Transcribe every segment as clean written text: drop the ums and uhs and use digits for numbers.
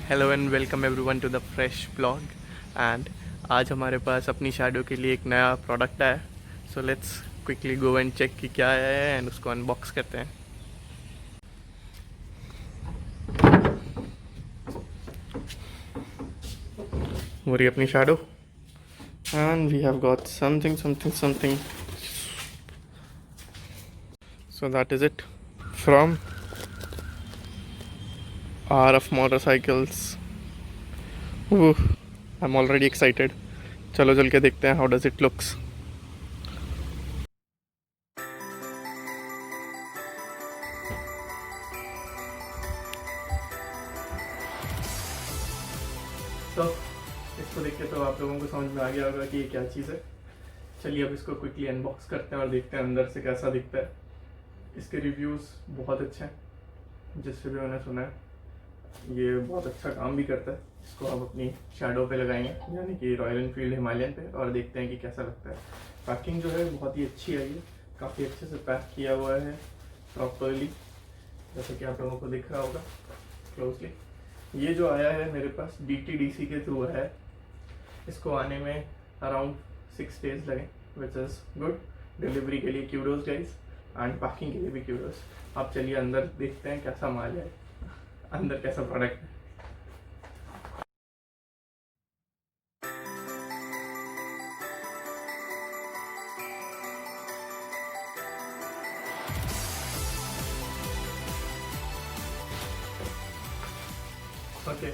Hello and welcome everyone to the fresh blog. And आज हमारे पास अपनी शैडो के लिए एक नया प्रोडक्ट आया। So let's quickly go and check कि क्या है एंड उसको अनबॉक्स करते हैं। वो रही अपनी shadow and we have got something. So that is it from RF motorcycles. I'm already excited. चलो चल के देखते हैं how does it looks. तो इसको देख के तो आप लोगों को समझ में आ गया होगा कि ये क्या चीज़ है। चलिए अब इसको क्विकली अनबॉक्स करते हैं और देखते हैं अंदर से कैसा दिखता है। इसके रिव्यूज़ बहुत अच्छे हैं, जिससे भी मैंने सुना है ये बहुत अच्छा काम भी करता है। इसको हम अपनी शैडो पे लगाएंगे, यानी कि रॉयल एनफील्ड हिमालयन पे, और देखते हैं कि कैसा लगता है। पैकिंग जो है बहुत ही अच्छी है, ये काफ़ी अच्छे से पैक किया हुआ है प्रॉपरली, जैसे कि आप लोगों को दिख रहा होगा क्लोजली। ये जो आया है मेरे पास DTDC के थ्रू है। इसको आने में अराउंड 6 days लगे, विच इज़ गुड। डिलीवरी के लिए क्यूडोज गाइस, एंड पैकिंग के लिए भी क्यूडोज। आप चलिए अंदर देखते हैं कैसा माल है, अंदर कैसा प्रोडक्ट है। ओके,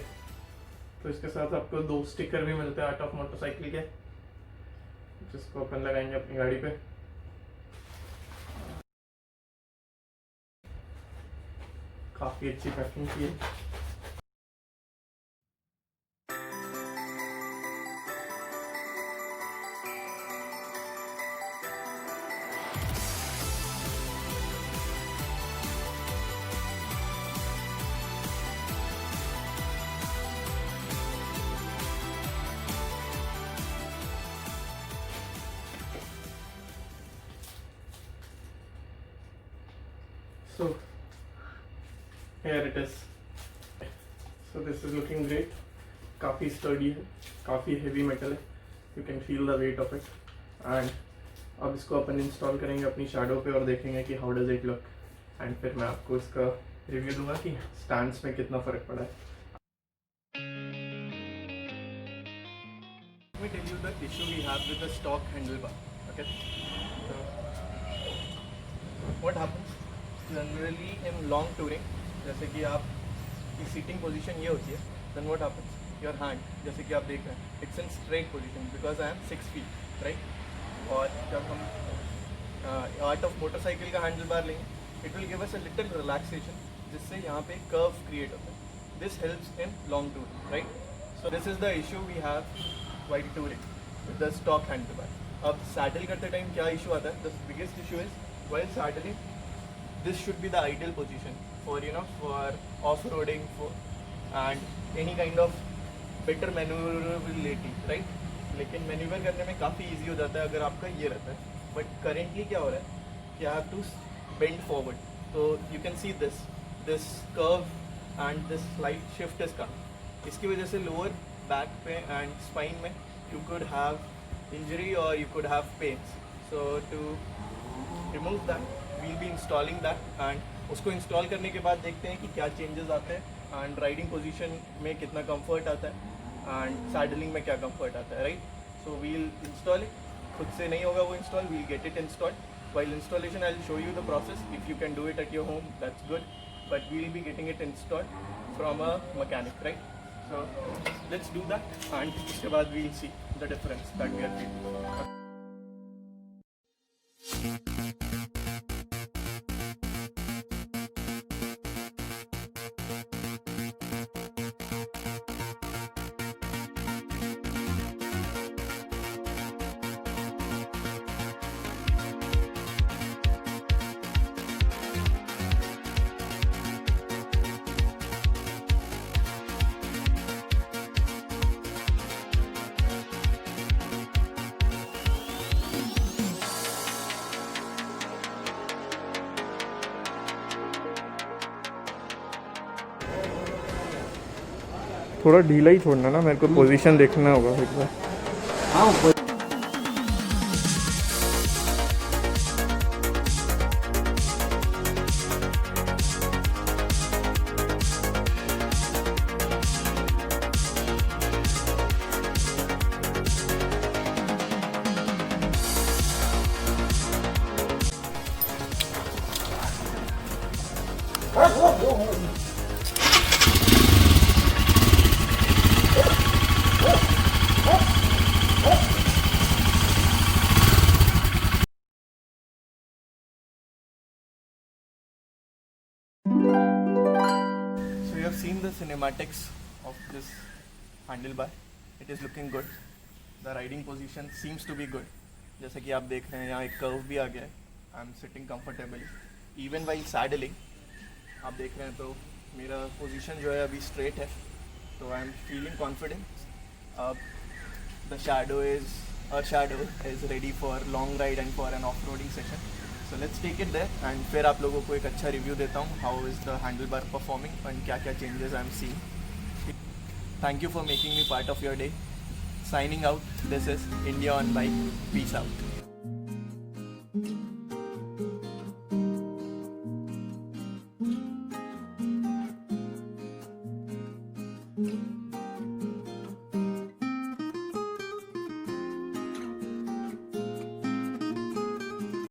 तो इसके साथ आपको 2 स्टिकर भी मिलते हैं आर्ट ऑफ मोटरसाइकिल के, जिसको अपन लगाएंगे अपनी गाड़ी पे। काफ़ी अच्छी पैकिंग की है। So here it is. So this is looking great. काफ़ी स्टर्डी है, काफ़ी हेवी मेटल है, you can feel the weight of it. And अब इसको अपन इंस्टॉल करेंगे अपनी शैडो पे और देखेंगे कि how does it look, and फिर मैं आपको इसका रिव्यू दूंगा कि स्टैंड्स में कितना फ़र्क पड़ा है। Let me tell you the issue we have with the stock handlebar. Okay, so what happens generally in long touring, जैसे कि आप की सीटिंग पोजीशन ये होती है, then what happens, your hand, जैसे कि आप देख रहे हैं, it's in straight position because I am 6 feet right. और जब हम आर्ट ऑफ मोटरसाइकिल का हैंडल बार लेंगे, it will give us a little relaxation, जिससे यहाँ पे कर्व क्रिएट होता है। This helps in long touring right. So this is the issue we have while touring with the stock handle bar. अब saddle करते time क्या issue आता है, the biggest issue is while saddling, this should be the ideal position for for off-roading and any kind of better maneuverability right। लेकिन manoeuvre करने में काफ़ी easy हो जाता है अगर आपका ये रहता है। बट करेंटली क्या हो रहा है कि I have to bend forward, तो you can see this curve and this slide shift is come. इसकी वजह से लोअर बैक पे एंड स्पाइन में यू कुड हैव इंजरी और you could have pains. So to remove that we'll be installing that, and उसको install करने के बाद देखते हैं कि क्या चेंजेस आते हैं, एंड राइडिंग पोजीशन में कितना कंफर्ट आता है, एंड सैडलिंग में क्या कंफर्ट आता है right. So we'll install it, खुद से नहीं होगा वो install, we'll get it installed. While installation I will show you the process, if you can do it at your home that's good, but we'll be getting it installed from a mechanic right. So let's do that, and उसके बाद we'll see the difference that we are feeling. थोड़ा ढीला ही छोड़ना ना, मेरे को position देखना होगा एक बार। हाँ So you have seen the cinematics of this handlebar. It is looking good. The riding position seems to be good. जैसे कि आप देख रहे हैं यहाँ एक कर्व भी आ गया है. I am sitting comfortably even while saddling. आप देख रहे हैं तो मेरा पोजीशन जो है अभी स्ट्रेट है, तो I am feeling confident. The shadow is ready for long ride and for an off roading session. So let's take it there and फिर आप लोगों को एक अच्छा रिव्यू देता हूँ how is the handlebar performing and क्या क्या changes I am seeing. Thank you for making me part of your day. Signing out. This is India on Bike. Peace out.